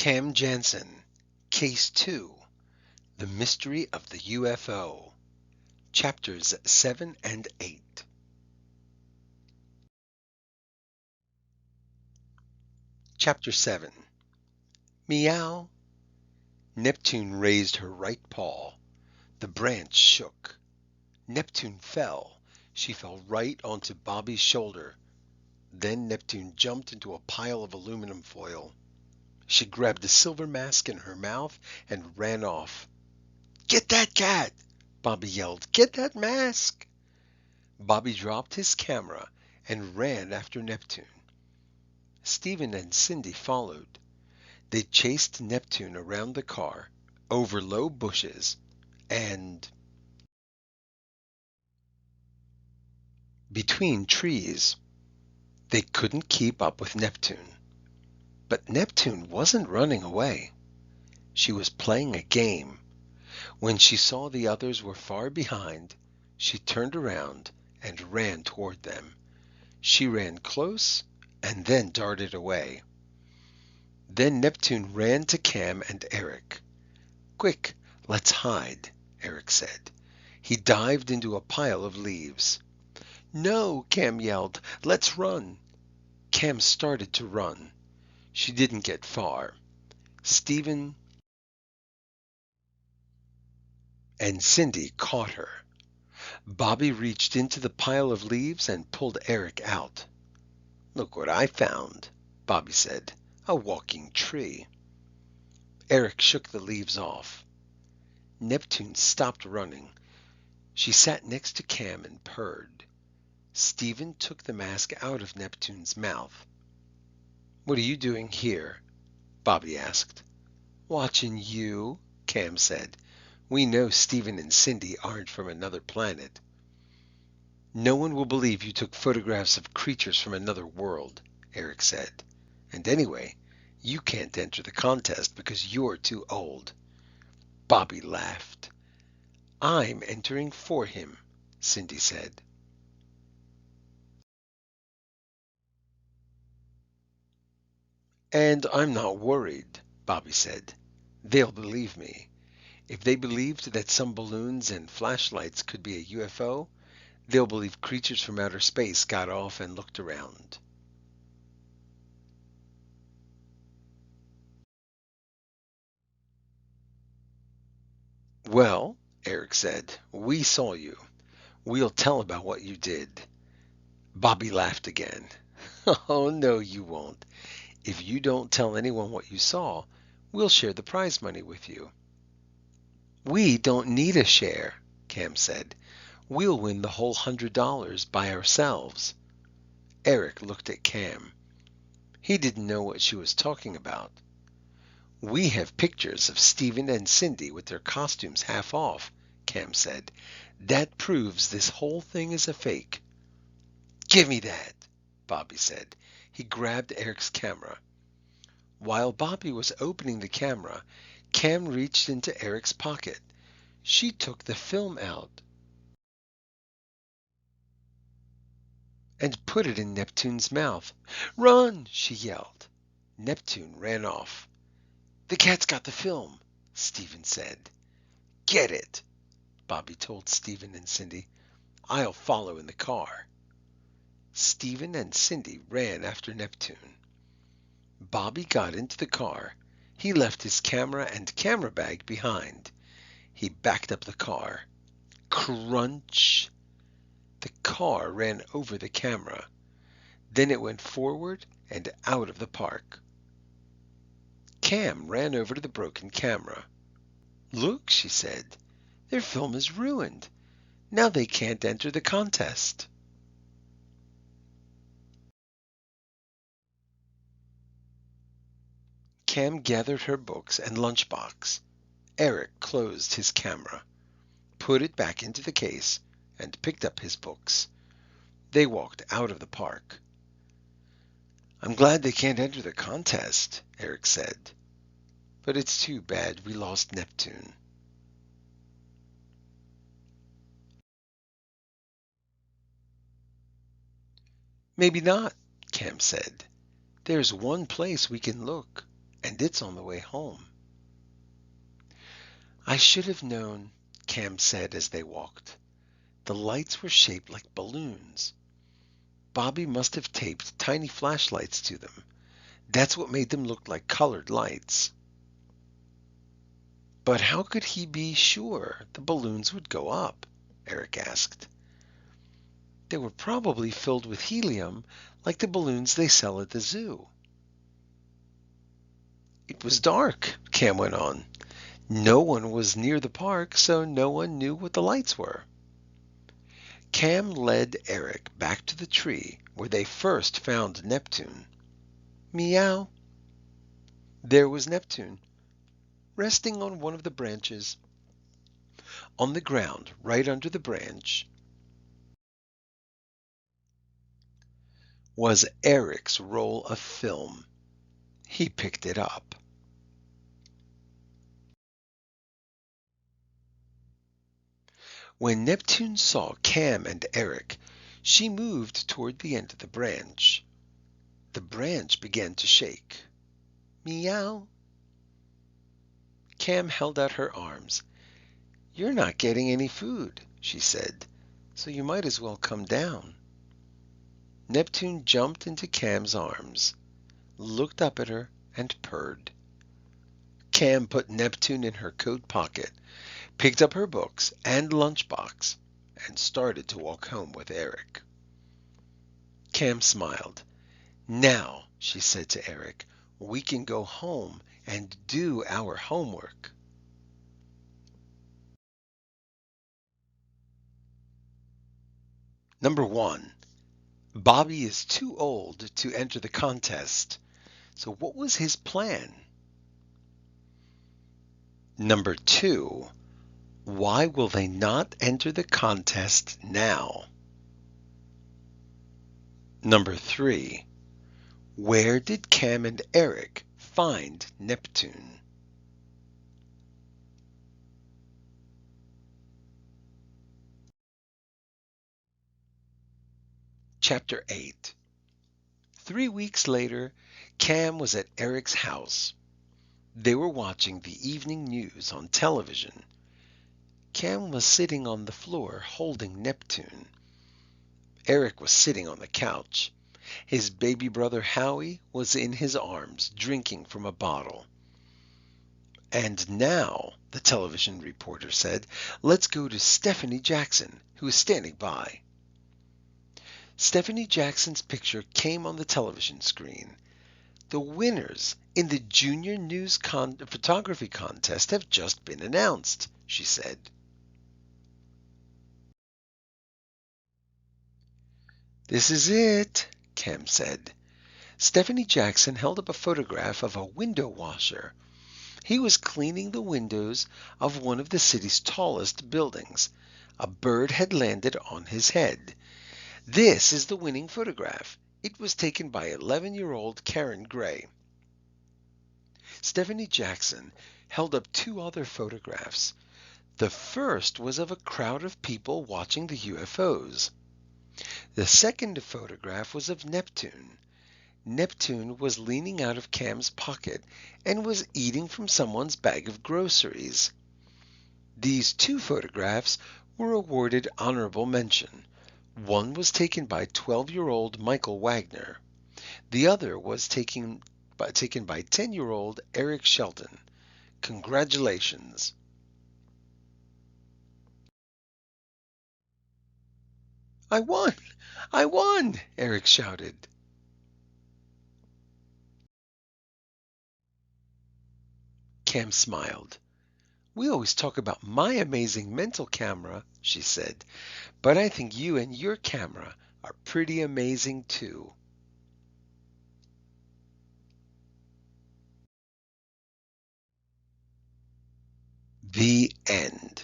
Cam Jansen, Case 2, The Mystery of the UFO, Chapters 7 and 8. Chapter 7. Meow. Neptune raised her right paw. The branch shook. Neptune fell. She fell right onto Bobby's shoulder. Then Neptune jumped into a pile of aluminum foil. She grabbed a silver mask in her mouth and ran off. "Get that cat!" Bobby yelled. "Get that mask!" Bobby dropped his camera and ran after Neptune. Stephen and Cindy followed. They chased Neptune around the car, over low bushes, and between trees. They couldn't keep up with Neptune. But Neptune wasn't running away. She was playing a game. When she saw the others were far behind, she turned around and ran toward them. She ran close and then darted away. Then Neptune ran to Cam and Eric. "Quick, let's hide," Eric said. He dived into a pile of leaves. "No," Cam yelled. "Let's run." Cam started to run. She didn't get far. Stephen and Cindy caught her. Bobby reached into the pile of leaves and pulled Eric out. "Look what I found," Bobby said. "A walking tree." Eric shook the leaves off. Neptune stopped running. She sat next to Cam and purred. Stephen took the mask out of Neptune's mouth. "What are you doing here?" Bobby asked. "Watching you," Cam said. "We know Stephen and Cindy aren't from another planet." "No one will believe you took photographs of creatures from another world," Eric said. "And anyway, you can't enter the contest because you're too old." Bobby laughed. "I'm entering for him," Cindy said. "And I'm not worried," Bobby said. "They'll believe me. If they believed that some balloons and flashlights could be a UFO, they'll believe creatures from outer space got off and looked around." "Well," Eric said, "we saw you. We'll tell about what you did." Bobby laughed again. "Oh, no, you won't. If you don't tell anyone what you saw, we'll share the prize money with you." "We don't need a share," Cam said. "We'll win the whole $100 by ourselves." Eric looked at Cam. He didn't know what she was talking about. "We have pictures of Stephen and Cindy with their costumes half off," Cam said. "That proves this whole thing is a fake." "Give me that," Bobby said. He grabbed Eric's camera. While Bobby was opening the camera, Cam reached into Eric's pocket. She took the film out and put it in Neptune's mouth. "Run!" she yelled. Neptune ran off. "The cat's got the film," Stephen said. "Get it," Bobby told Stephen and Cindy. "I'll follow in the car." Stephen and Cindy ran after Neptune. Bobby got into the car. He left his camera and camera bag behind. He backed up the car. Crunch! The car ran over the camera. Then it went forward and out of the park. Cam ran over to the broken camera. "Look," she said, "their film is ruined. Now they can't enter the contest." Cam gathered her books and lunchbox. Eric closed his camera, put it back into the case, and picked up his books. They walked out of the park. "I'm glad they can't enter the contest," Eric said. "But it's too bad we lost Neptune." "Maybe not," Cam said. "There's one place we can look," and it's on the way home. I should have known, Cam said as they walked. The lights were shaped like balloons. Bobby must have taped tiny flashlights to them. That's what made them look like colored lights. But how could he be sure the balloons would go up? Eric asked. They were probably filled with helium like the balloons they sell at the zoo. It was dark, Cam went on. No one was near the park, so no one knew what the lights were. Cam led Eric back to the tree where they first found Neptune. Meow. There was Neptune, resting on one of the branches. On the ground, right under the branch, was Eric's roll of film. He picked it up. When Neptune saw Cam and Eric, she moved toward the end of the branch. The branch began to shake. Meow. Cam held out her arms. You're not getting any food, she said, so you might as well come down. Neptune jumped into Cam's arms, looked up at her, and purred. Cam put Neptune in her coat pocket, picked up her books and lunchbox, and started to walk home with Eric. Cam smiled. Now, she said to Eric, we can go home and do our homework. Number 1. Bobby is too old to enter the contest. So what was his plan? Number 2. Why will they not enter the contest now? Number 3. Where did Cam and Eric find Neptune? Chapter 8. 3 weeks later, Cam was at Eric's house. They were watching the evening news on television. Cam was sitting on the floor holding Neptune. Eric was sitting on the couch. His baby brother Howie was in his arms, drinking from a bottle. And now, the television reporter said, let's go to Stephanie Jackson, who is standing by. Stephanie Jackson's picture came on the television screen. The winners in the Junior News Photography Contest have just been announced, she said. This is it, Cam said. Stephanie Jackson held up a photograph of a window washer. He was cleaning the windows of one of the city's tallest buildings. A bird had landed on his head. This is the winning photograph. It was taken by 11-year-old Karen Gray. Stephanie Jackson held up 2 other photographs. The first was of a crowd of people watching the UFOs. The second photograph was of Neptune. Neptune was leaning out of Cam's pocket and was eating from someone's bag of groceries. These 2 photographs were awarded honorable mention. One was taken by 12-year-old Michael Wagner. The other was taken by 10-year-old Eric Shelton. Congratulations. I won! I won! Eric shouted. Cam smiled. We always talk about my amazing mental camera, she said, but I think you and your camera are pretty amazing too. The end.